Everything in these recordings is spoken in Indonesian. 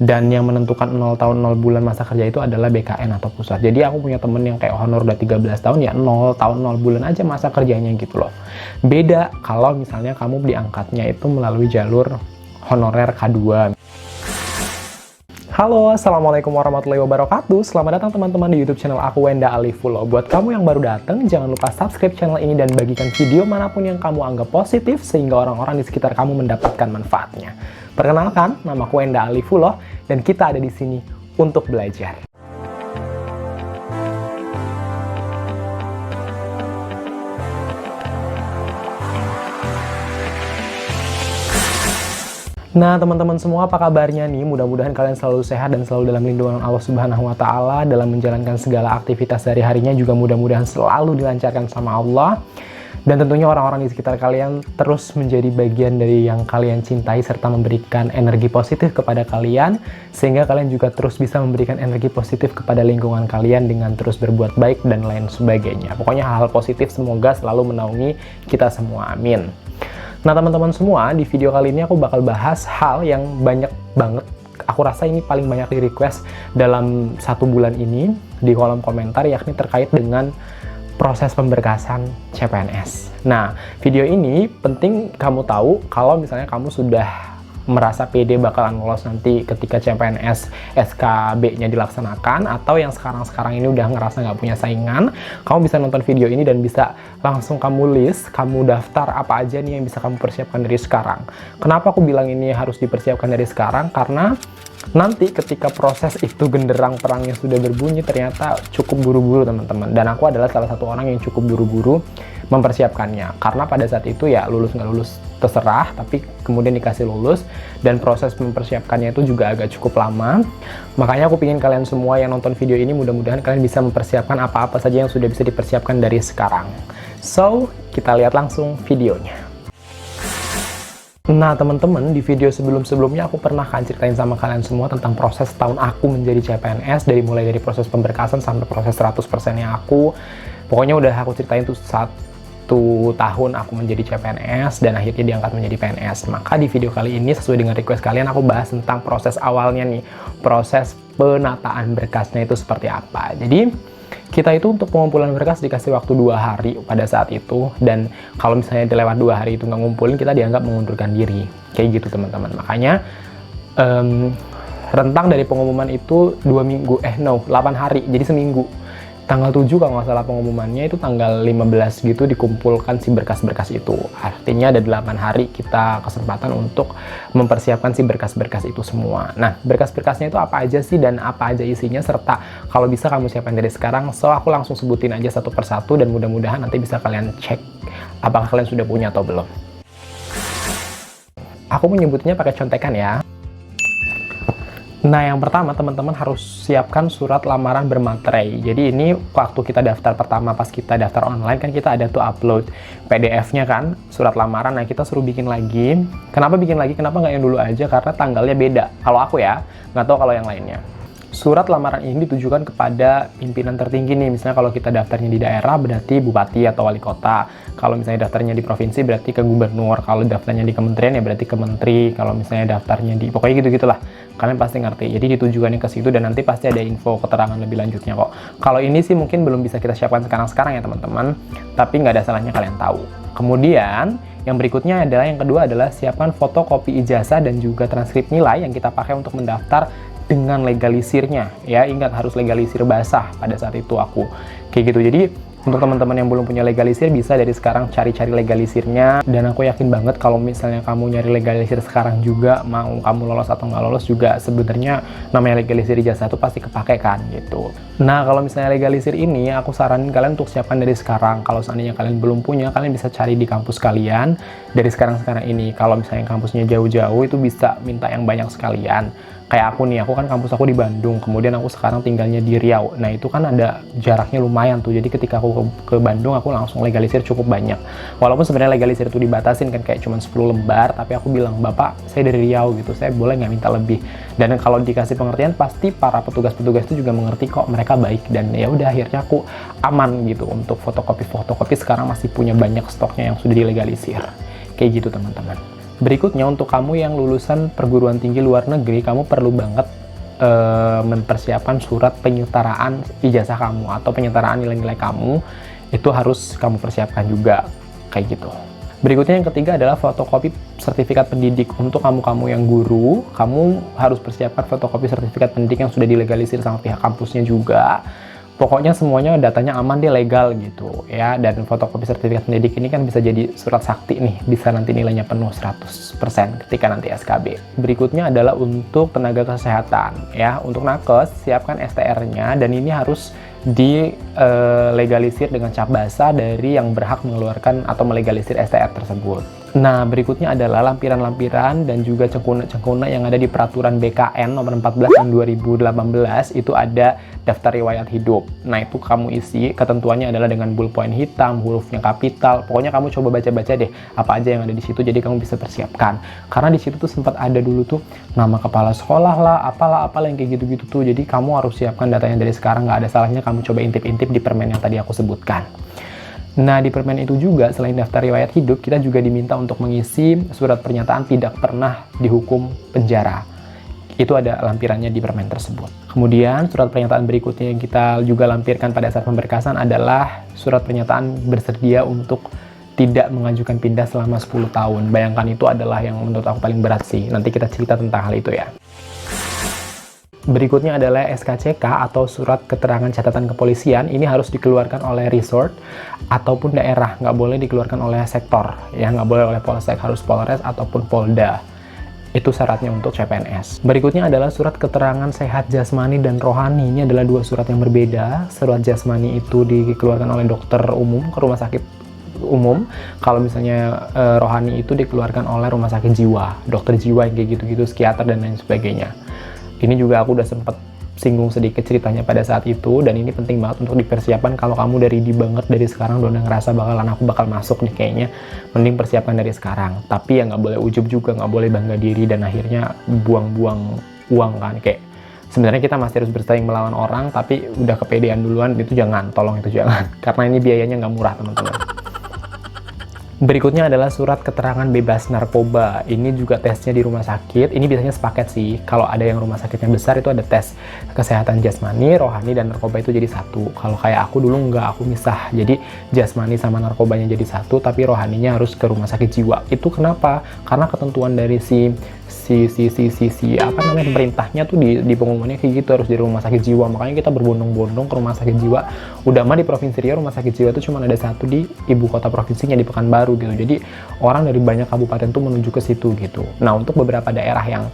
Dan yang menentukan 0 tahun 0 bulan masa kerja itu adalah BKN atau pusat. Jadi aku punya temen yang kayak honor udah 13 tahun, ya 0 tahun 0 bulan aja masa kerjanya gitu loh. Beda kalau misalnya kamu diangkatnya itu melalui jalur honorer K2. Halo, assalamualaikum warahmatullahi wabarakatuh. Selamat datang teman-teman di YouTube channel aku, Wenda Alifulo. Buat kamu yang baru datang, jangan lupa subscribe channel ini dan bagikan video manapun yang kamu anggap positif sehingga orang-orang di sekitar kamu mendapatkan manfaatnya. Perkenalkan, nama aku Wenda Alifulo dan kita ada di sini untuk belajar. Nah, teman-teman semua, apa kabarnya nih? Mudah-mudahan kalian selalu sehat dan selalu dalam lindungan Allah Subhanahu wa Ta'ala dalam menjalankan segala aktivitas sehari-harinya, juga mudah-mudahan selalu dilancarkan sama Allah. Dan tentunya orang-orang di sekitar kalian terus menjadi bagian dari yang kalian cintai serta memberikan energi positif kepada kalian, sehingga kalian juga terus bisa memberikan energi positif kepada lingkungan kalian dengan terus berbuat baik dan lain sebagainya. Pokoknya hal-hal positif semoga selalu menaungi kita semua. Amin. Nah, teman-teman semua, di video kali ini aku bakal bahas hal yang banyak banget, aku rasa ini paling banyak di request dalam 1 bulan ini di kolom komentar, yakni terkait dengan proses pemberkasan CPNS. Nah, video ini penting kamu tahu kalau misalnya kamu sudah merasa pede bakalan lolos nanti ketika CPNS SKB-nya dilaksanakan, atau yang sekarang-sekarang ini udah ngerasa nggak punya saingan, kamu bisa nonton video ini dan bisa langsung kamu list, kamu daftar apa aja nih yang bisa kamu persiapkan dari sekarang. Kenapa aku bilang ini harus dipersiapkan dari sekarang? Karena nanti ketika proses itu genderang perangnya sudah berbunyi, ternyata cukup buru-buru teman-teman. Dan aku adalah salah satu orang yang cukup buru-buru mempersiapkannya. Karena pada saat itu ya lulus nggak lulus terserah, tapi kemudian dikasih lulus, dan proses mempersiapkannya itu juga agak cukup lama. Makanya aku ingin kalian semua yang nonton video ini, mudah-mudahan kalian bisa mempersiapkan apa-apa saja yang sudah bisa dipersiapkan dari sekarang. So, kita lihat langsung videonya. Nah, teman-teman, di video sebelum-sebelumnya aku pernah kan ceritain sama kalian semua tentang proses tahun aku menjadi CPNS, mulai dari proses pemberkasan sampai proses 100%-nya aku. Pokoknya udah aku ceritain tuh 1 tahun aku menjadi CPNS dan akhirnya diangkat menjadi PNS. Maka di video kali ini sesuai dengan request kalian, aku bahas tentang proses awalnya nih, proses penataan berkasnya itu seperti apa. Jadi kita itu untuk pengumpulan berkas dikasih waktu 2 hari pada saat itu, dan kalau misalnya lewat 2 hari itu nggak ngumpulin, kita dianggap mengundurkan diri, kayak gitu teman-teman. Makanya rentang dari pengumuman itu 8 hari, jadi seminggu. Tanggal 7 kalau nggak salah pengumumannya, itu tanggal 15 gitu dikumpulkan si berkas-berkas itu. Artinya ada 8 hari kita kesempatan untuk mempersiapkan si berkas-berkas itu semua. Nah, berkas-berkasnya itu apa aja sih dan apa aja isinya, serta kalau bisa kamu siapkan dari sekarang. So, aku langsung sebutin aja satu persatu dan mudah-mudahan nanti bisa kalian cek apakah kalian sudah punya atau belum. Aku menyebutnya pakai contekan ya. Nah, yang pertama teman-teman harus siapkan surat lamaran bermaterai. Jadi ini waktu kita daftar pertama, pas kita daftar online kan kita ada tuh upload PDF-nya kan, surat lamaran. Nah, kita suruh bikin lagi. Kenapa bikin lagi? Kenapa nggak yang dulu aja? Karena tanggalnya beda. Kalau aku ya, nggak tahu kalau yang lainnya. Surat lamaran ini ditujukan kepada pimpinan tertinggi nih. Misalnya kalau kita daftarnya di daerah berarti bupati atau wali kota. Kalau misalnya daftarnya di provinsi berarti ke gubernur. Kalau daftarnya di kementerian ya berarti ke menteri. Kalau misalnya daftarnya di, pokoknya gitu-gitulah. Kalian pasti ngerti. Jadi ditujukannya ke situ dan nanti pasti ada info keterangan lebih lanjutnya kok. Kalau ini sih mungkin belum bisa kita siapkan sekarang-sekarang ya teman-teman. Tapi nggak ada salahnya kalian tahu. Kemudian yang berikutnya adalah, yang kedua adalah siapkan fotokopi ijazah dan juga transkrip nilai yang kita pakai untuk mendaftar dengan legalisirnya ya. Ingat, harus legalisir basah pada saat itu aku kayak gitu. Jadi untuk teman-teman yang belum punya legalisir, bisa dari sekarang cari-cari legalisirnya. Dan aku yakin banget kalau misalnya kamu nyari legalisir sekarang juga, mau kamu lolos atau nggak lolos juga, sebenarnya namanya legalisir ijazah itu pasti kepake kan gitu. Nah, kalau misalnya legalisir ini, aku saranin kalian untuk siapkan dari sekarang. Kalau seandainya kalian belum punya, kalian bisa cari di kampus kalian dari sekarang-sekarang ini. Kalau misalnya kampusnya jauh-jauh, itu bisa minta yang banyak sekalian. Kayak aku nih, aku kan kampus aku di Bandung, kemudian aku sekarang tinggalnya di Riau. Nah, itu kan ada jaraknya lumayan tuh. Jadi ketika aku ke Bandung, aku langsung legalisir cukup banyak. Walaupun sebenarnya legalisir itu dibatasin kan, kayak cuma 10 lembar, tapi aku bilang, "Bapak, saya dari Riau gitu, saya boleh nggak minta lebih?" Dan kalau dikasih pengertian, pasti para petugas-petugas itu juga mengerti kok, mereka baik. Dan ya udah, akhirnya aku aman gitu. Untuk fotokopi sekarang masih punya banyak stoknya yang sudah dilegalisir. Kayak gitu teman-teman. Berikutnya, untuk kamu yang lulusan perguruan tinggi luar negeri, kamu perlu banget mempersiapkan surat penyetaraan ijazah kamu atau penyetaraan nilai-nilai kamu. Itu harus kamu persiapkan juga, kayak gitu. Berikutnya yang ketiga adalah fotokopi sertifikat pendidik. Untuk kamu-kamu yang guru, kamu harus persiapkan fotokopi sertifikat pendidik yang sudah dilegalisir sama pihak kampusnya juga. Pokoknya semuanya datanya aman, dia legal gitu ya. Dan fotokopi sertifikat pendidik ini kan bisa jadi surat sakti nih, bisa nanti nilainya penuh 100% ketika nanti SKB. Berikutnya adalah untuk tenaga kesehatan ya. Untuk nakes, siapkan STR-nya, dan ini harus dilegalisir dengan cap basah dari yang berhak mengeluarkan atau melegalisir STR tersebut. Nah, berikutnya adalah lampiran-lampiran dan juga cengkuna-cengkuna yang ada di peraturan BKN nomor 14 tahun 2018. Itu ada daftar riwayat hidup. Nah, itu kamu isi, ketentuannya adalah dengan ballpoint hitam, hurufnya kapital. Pokoknya kamu coba baca-baca deh apa aja yang ada di situ, jadi kamu bisa persiapkan. Karena di situ tuh sempat ada dulu tuh nama kepala sekolah lah, apalah yang kayak gitu-gitu tuh. Jadi kamu harus siapkan datanya dari sekarang, nggak ada salahnya kamu coba intip-intip di permen yang tadi aku sebutkan. Nah, di permen itu juga, selain daftar riwayat hidup, kita juga diminta untuk mengisi surat pernyataan tidak pernah dihukum penjara. Itu ada lampirannya di permen tersebut. Kemudian, surat pernyataan berikutnya yang kita juga lampirkan pada saat pemberkasan adalah surat pernyataan bersedia untuk tidak mengajukan pindah selama 10 tahun. Bayangkan, itu adalah yang menurut aku paling berat sih. Nanti kita cerita tentang hal itu ya. Berikutnya adalah SKCK atau surat keterangan catatan kepolisian. Ini harus dikeluarkan oleh resort ataupun daerah, nggak boleh dikeluarkan oleh sektor ya, nggak boleh oleh Polsek, harus Polres ataupun Polda. Itu syaratnya untuk CPNS. Berikutnya adalah surat keterangan sehat jasmani dan rohani. Ini adalah dua surat yang berbeda. Surat jasmani itu dikeluarkan oleh dokter umum ke rumah sakit umum. Kalau misalnya rohani itu dikeluarkan oleh rumah sakit jiwa, dokter jiwa yang kayak gitu-gitu, psikiater dan lain sebagainya. Ini juga aku udah sempet singgung sedikit ceritanya pada saat itu, dan ini penting banget untuk dipersiapkan. Kalau kamu dari banget dari sekarang udah ngerasa aku bakal masuk nih kayaknya, mending persiapkan dari sekarang. Tapi ya nggak boleh ujub juga, nggak boleh bangga diri dan akhirnya buang-buang uang kan. Kayak sebenarnya kita masih harus bersaing melawan orang, tapi udah kepedean duluan, itu jangan, tolong itu jangan. Karena ini biayanya nggak murah teman-teman. Berikutnya adalah surat keterangan bebas narkoba. Ini juga tesnya di rumah sakit. Ini biasanya sepaket sih. Kalau ada yang rumah sakitnya besar itu ada tes kesehatan jasmani, rohani, dan narkoba itu jadi satu. Kalau kayak aku dulu nggak, aku misah. Jadi jasmani sama narkobanya jadi satu, tapi rohaninya harus ke rumah sakit jiwa. Itu kenapa? Karena ketentuan dari pemerintahnya tuh di pengumumannya kayak gitu, harus di rumah sakit jiwa. Makanya kita berbondong-bondong ke rumah sakit jiwa. Udah mah di Provinsi Riau rumah sakit jiwa itu cuma ada satu di ibu kota provinsinya, di Pekanbaru gitu. Jadi orang dari banyak kabupaten tuh menuju ke situ gitu. Nah, untuk beberapa daerah yang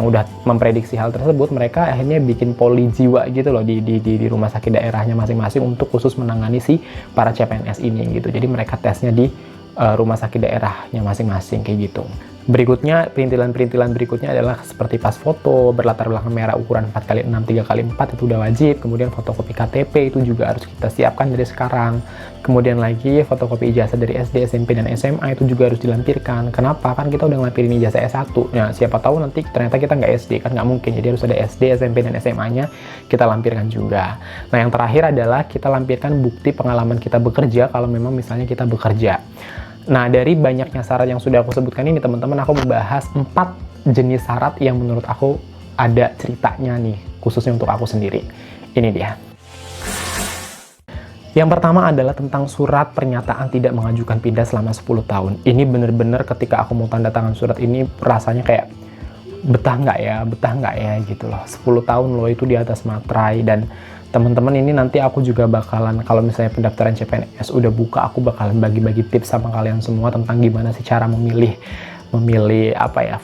udah memprediksi hal tersebut, mereka akhirnya bikin poli jiwa gitu loh di rumah sakit daerahnya masing-masing untuk khusus menangani si para CPNS ini gitu. Jadi mereka tesnya di rumah sakit daerahnya masing-masing kayak gitu. Berikutnya, perintilan berikutnya adalah seperti pas foto, berlatar belakang merah ukuran 4x6, 3x4, itu udah wajib. Kemudian fotokopi KTP itu juga harus kita siapkan dari sekarang. Kemudian lagi fotokopi ijazah dari SD, SMP, dan SMA itu juga harus dilampirkan. Kenapa? Kan kita udah ngelampirin ijazah S1. Nah, siapa tahu nanti ternyata kita nggak SD, kan nggak mungkin. Jadi harus ada SD, SMP, dan SMA-nya kita lampirkan juga. Nah, yang terakhir adalah kita lampirkan bukti pengalaman kita bekerja kalau memang misalnya kita bekerja. Nah, dari banyaknya syarat yang sudah aku sebutkan ini, teman-teman, aku membahas 4 jenis syarat yang menurut aku ada ceritanya nih, khususnya untuk aku sendiri. Ini dia. Yang pertama adalah tentang surat pernyataan tidak mengajukan pindah selama 10 tahun. Ini bener-bener ketika aku mau tanda tangan surat ini, rasanya kayak betah nggak ya gitu loh. 10 tahun loh itu di atas materai. Dan teman-teman, ini nanti aku juga bakalan, kalau misalnya pendaftaran CPNS udah buka, aku bakalan bagi-bagi tips sama kalian semua tentang gimana sih cara memilih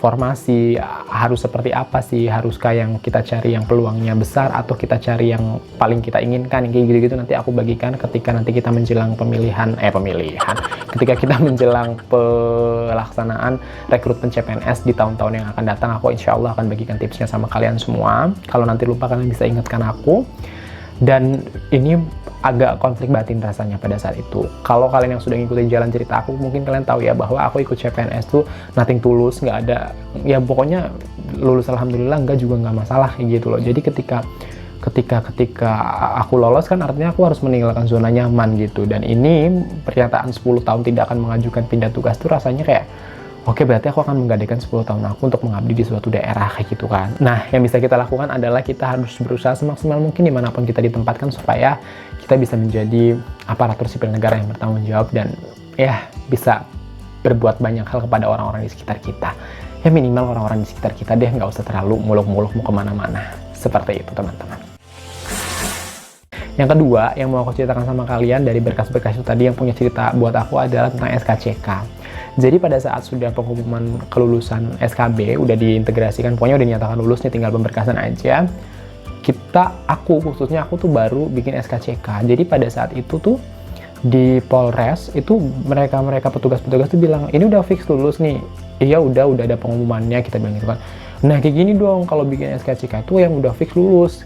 formasi, harus seperti apa sih, haruskah yang kita cari yang peluangnya besar atau kita cari yang paling kita inginkan, kayak gitu-gitu. Nanti aku bagikan ketika nanti kita menjelang ketika kita menjelang pelaksanaan rekrutmen CPNS di tahun-tahun yang akan datang. Aku insya Allah akan bagikan tipsnya sama kalian semua. Kalau nanti lupa, kalian bisa ingatkan aku. Dan ini agak konflik batin rasanya pada saat itu. Kalau kalian yang sudah ngikutin jalan cerita aku, mungkin kalian tahu ya bahwa aku ikut CPNS tuh nothing tulus, nggak ada, ya pokoknya lulus alhamdulillah, nggak juga nggak masalah gitu loh. Jadi ketika aku lolos kan artinya aku harus meninggalkan zona nyaman gitu. Dan ini pernyataan 10 tahun tidak akan mengajukan pindah tugas tuh rasanya kayak Oke, berarti aku akan menggadaikan 10 tahun aku untuk mengabdi di suatu daerah kayak gitu kan. Nah, yang bisa kita lakukan adalah kita harus berusaha semaksimal mungkin dimanapun kita ditempatkan supaya kita bisa menjadi aparatur sipil negara yang bertanggung jawab dan ya bisa berbuat banyak hal kepada orang-orang di sekitar kita. Ya minimal orang-orang di sekitar kita deh, nggak usah terlalu muluk-muluk mau kemana-mana. Seperti itu teman-teman. Yang kedua yang mau aku ceritakan sama kalian dari berkas-berkas itu tadi yang punya cerita buat aku adalah tentang SKCK. Jadi pada saat sudah pengumuman kelulusan SKB, udah diintegrasikan, pokoknya udah dinyatakan lulus nih, tinggal pemberkasan aja. Aku tuh baru bikin SKCK. Jadi pada saat itu tuh di Polres itu mereka petugas-petugas tuh bilang ini udah fix lulus nih. Iya udah ada pengumumannya, kita bilang gitu kan. Nah kayak gini dong kalau bikin SKCK tuh yang udah fix lulus.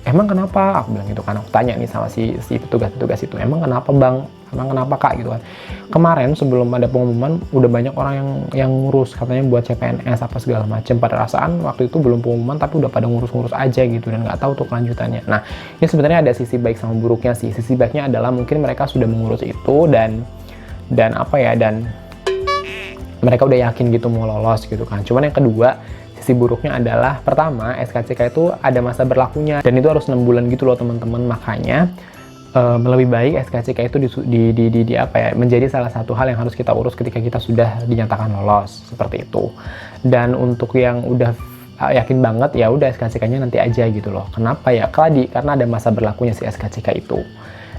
Emang kenapa? Aku bilang gitu kan, aku tanya nih sama si petugas-petugas itu, emang kenapa bang? Emang kenapa kak? Gitu kan. Kemarin sebelum ada pengumuman, udah banyak orang yang ngurus, katanya buat CPNS apa segala macam. Pada rasaan waktu itu belum pengumuman, tapi udah pada ngurus-ngurus aja gitu, dan nggak tahu tuh kelanjutannya. Nah, ini sebenarnya ada sisi baik sama buruknya sih. Sisi baiknya adalah mungkin mereka sudah mengurus itu, dan mereka udah yakin gitu mau lolos gitu kan. Cuman yang kedua, sisi buruknya adalah pertama SKCK itu ada masa berlakunya dan itu harus 6 bulan gitu loh teman-teman. Makanya lebih baik SKCK itu menjadi salah satu hal yang harus kita urus ketika kita sudah dinyatakan lolos seperti itu. Dan untuk yang udah yakin banget ya udah SKCK-nya nanti aja gitu loh. Kenapa ya? Karena ada masa berlakunya si SKCK itu.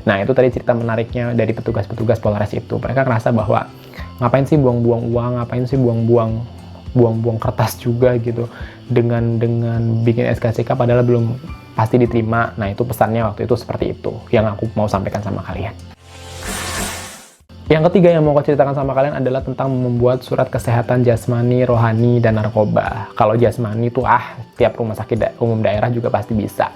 Nah itu tadi cerita menariknya dari petugas-petugas Polres itu. Mereka ngerasa bahwa ngapain sih buang-buang uang, ngapain sih buang-buang kertas juga gitu dengan bikin SKCK padahal belum pasti diterima. Nah itu pesannya waktu itu seperti itu yang aku mau sampaikan sama kalian. Yang ketiga yang mau aku ceritakan sama kalian adalah tentang membuat surat kesehatan jasmani, rohani, dan narkoba. Kalau jasmani itu tiap rumah sakit umum daerah juga pasti bisa.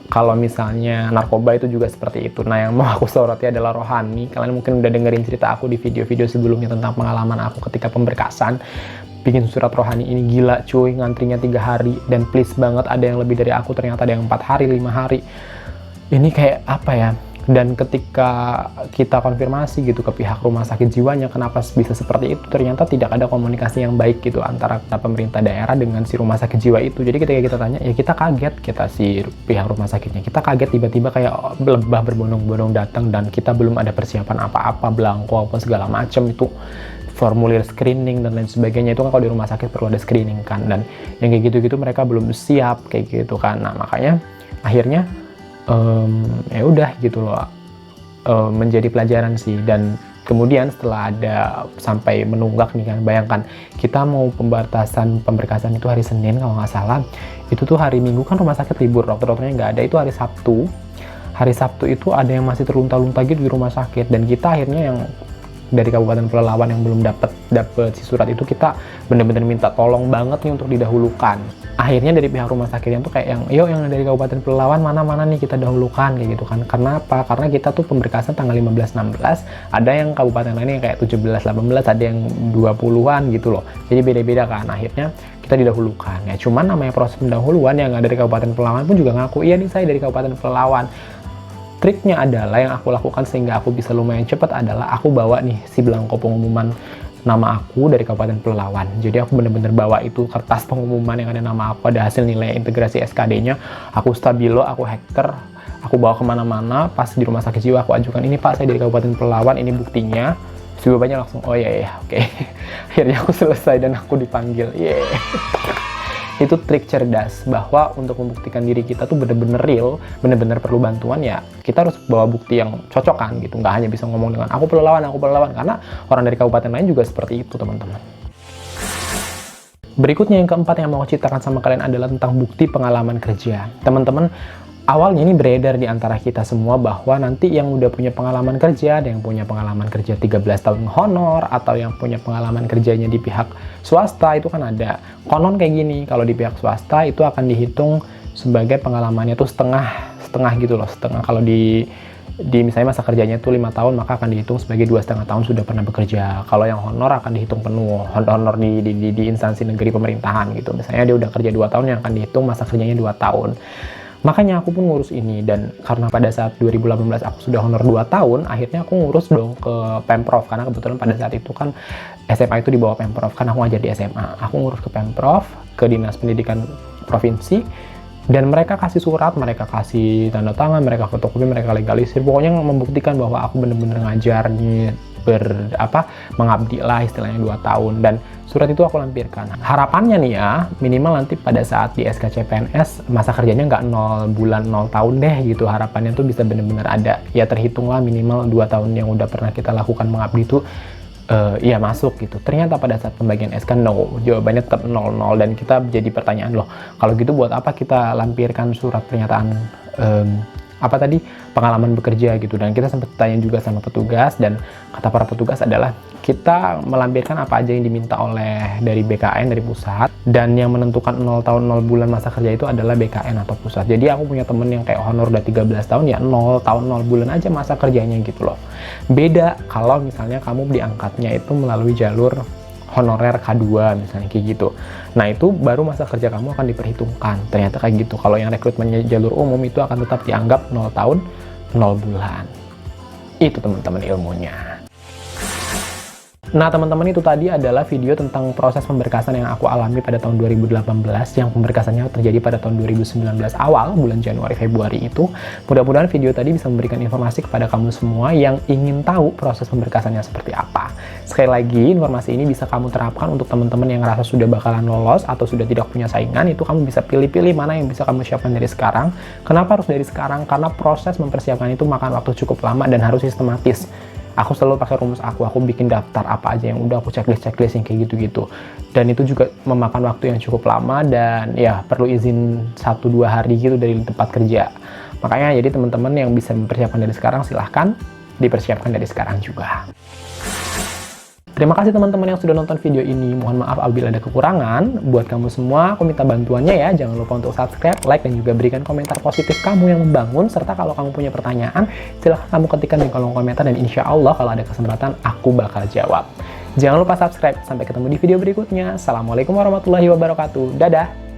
Kalau misalnya narkoba itu juga seperti itu. Nah yang mau aku soroti adalah rohani. Kalian mungkin udah dengerin cerita aku di video-video sebelumnya tentang pengalaman aku ketika pemberkasan. Bikin surat rohani ini gila cuy, ngantrinya 3 hari. Dan please banget ada yang lebih dari aku, ternyata ada yang 4 hari, 5 hari. Ini kayak apa ya? Dan ketika kita konfirmasi gitu ke pihak rumah sakit jiwanya kenapa bisa seperti itu, ternyata tidak ada komunikasi yang baik gitu antara pemerintah daerah dengan si rumah sakit jiwa itu. Jadi ketika kita tanya ya kita kaget, si pihak rumah sakitnya kita kaget tiba-tiba kayak lebah berbondong-bondong datang dan kita belum ada persiapan apa-apa, belangko apa segala macam, itu formulir screening dan lain sebagainya. Itu kan kalau di rumah sakit perlu ada screening kan, dan yang kayak gitu-gitu mereka belum siap kayak gitu kan. Nah makanya akhirnya ya udah gitu loh, menjadi pelajaran sih. Dan kemudian setelah ada sampai menunggak nih kan, bayangkan kita mau pemberkasan itu hari Senin kalau nggak salah, itu tuh hari Minggu kan rumah sakit libur, dokter-dokternya nggak ada, itu hari Sabtu itu ada yang masih terlunta-lunta gitu di rumah sakit. Dan kita akhirnya yang dari Kabupaten Pelalawan yang belum dapat si surat itu, kita bener-bener minta tolong banget nih untuk didahulukan. Akhirnya dari pihak rumah sakitnya tuh kayak yang dari Kabupaten Pelalawan mana nih kita dahulukan kayak gitu kan. Karena apa? Karena kita tuh pemberkasan tanggal 15-16, ada yang kabupaten lain yang kayak 17-18, ada yang 20-an gitu loh. Jadi beda-beda kan. Akhirnya kita didahulukan. Ya cuman namanya proses pendahuluan yang dari Kabupaten Pelalawan pun juga ngaku, iya nih saya dari Kabupaten Pelalawan. Triknya adalah yang aku lakukan sehingga aku bisa lumayan cepat adalah aku bawa nih si belangko pengumuman nama aku dari Kabupaten Pelalawan. Jadi aku bener-bener bawa itu kertas pengumuman yang ada nama aku, ada hasil nilai integrasi SKD-nya, aku stabilo, aku hektar, aku bawa kemana-mana. Pas di rumah sakit jiwa aku ajukan, ini Pak saya dari Kabupaten Pelalawan, ini buktinya. Jawabannya langsung, oh iya, oke. Akhirnya aku selesai dan aku dipanggil. Itu trik cerdas, bahwa untuk membuktikan diri kita tuh bener-bener real, bener-bener perlu bantuan, ya kita harus bawa bukti yang cocok kan gitu. Nggak hanya bisa ngomong dengan aku Pelalawan, karena orang dari kabupaten lain juga seperti itu teman-teman. Berikutnya yang keempat yang mau aku ceritakan sama kalian adalah tentang bukti pengalaman kerja. Teman-teman, awalnya ini beredar di antara kita semua bahwa nanti yang udah punya pengalaman kerja, ada yang punya pengalaman kerja 13 tahun honor, atau yang punya pengalaman kerjanya di pihak swasta, itu kan ada. Konon kayak gini, kalau di pihak swasta itu akan dihitung sebagai pengalamannya tuh setengah gitu loh. Setengah kalau di misalnya masa kerjanya tuh 5 tahun, maka akan dihitung sebagai 2,5 tahun sudah pernah bekerja. Kalau yang honor akan dihitung penuh, honor di instansi negeri pemerintahan gitu. Misalnya dia udah kerja 2 tahun, yang akan dihitung masa kerjanya 2 tahun. Makanya aku pun ngurus ini, dan karena pada saat 2018 aku sudah honor 2 tahun, akhirnya aku ngurus dong ke Pemprov, karena kebetulan pada saat itu kan SMA itu di bawah Pemprov, kan aku ngajar di SMA. Aku ngurus ke Pemprov, ke Dinas Pendidikan Provinsi, dan mereka kasih surat, mereka kasih tanda tangan, mereka fotokopi, mereka legalisir, pokoknya membuktikan bahwa aku bener-bener ngajarnya mengabdi lah istilahnya 2 tahun, dan surat itu aku lampirkan. Harapannya nih ya, minimal nanti pada saat di SKCPNS masa kerjanya nggak 0 bulan 0 tahun deh gitu, harapannya tuh bisa bener-bener ada, ya terhitung lah minimal 2 tahun yang udah pernah kita lakukan mengabdi itu ya masuk gitu. Ternyata pada saat pembagian SK no, jawabannya tetap 00, dan kita jadi pertanyaan, loh kalau gitu buat apa kita lampirkan surat pernyataan pengalaman bekerja gitu. Dan kita sempat tanya juga sama petugas, dan kata para petugas adalah kita melampirkan apa aja yang diminta oleh dari BKN, dari pusat, dan yang menentukan 0 tahun 0 bulan masa kerja itu adalah BKN atau pusat. Jadi aku punya temen yang kayak honor udah 13 tahun, ya 0 tahun 0 bulan aja masa kerjanya gitu loh. Beda kalau misalnya kamu diangkatnya itu melalui jalur honorer K2 misalnya kayak gitu. Nah itu baru masa kerja kamu akan diperhitungkan. Ternyata kayak gitu. Kalau yang rekrutmennya jalur umum itu akan tetap dianggap 0 tahun 0 bulan. Itu teman-teman ilmunya. Nah teman-teman, itu tadi adalah video tentang proses pemberkasan yang aku alami pada tahun 2018, yang pemberkasannya terjadi pada tahun 2019 awal, bulan Januari Februari itu. Mudah-mudahan video tadi bisa memberikan informasi kepada kamu semua yang ingin tahu proses pemberkasannya seperti apa. Sekali lagi, informasi ini bisa kamu terapkan untuk teman-teman yang ngerasa sudah bakalan lolos atau sudah tidak punya saingan. Itu kamu bisa pilih-pilih mana yang bisa kamu siapkan dari sekarang. Kenapa harus dari sekarang? Karena proses mempersiapkan itu makan waktu cukup lama dan harus sistematis. Aku selalu pakai rumus aku bikin daftar apa aja yang udah aku checklist yang kayak gitu-gitu. Dan itu juga memakan waktu yang cukup lama, dan ya perlu izin 1-2 hari gitu dari tempat kerja. Makanya jadi teman-teman yang bisa mempersiapkan dari sekarang, silahkan dipersiapkan dari sekarang juga. Terima kasih teman-teman yang sudah nonton video ini. Mohon maaf apabila ada kekurangan. Buat kamu semua, aku minta bantuannya ya. Jangan lupa untuk subscribe, like, dan juga berikan komentar positif kamu yang membangun. Serta kalau kamu punya pertanyaan, silahkan kamu ketikkan di kolom komentar, dan insya Allah kalau ada kesempatan, aku bakal jawab. Jangan lupa subscribe. Sampai ketemu di video berikutnya. Assalamualaikum warahmatullahi wabarakatuh. Dadah!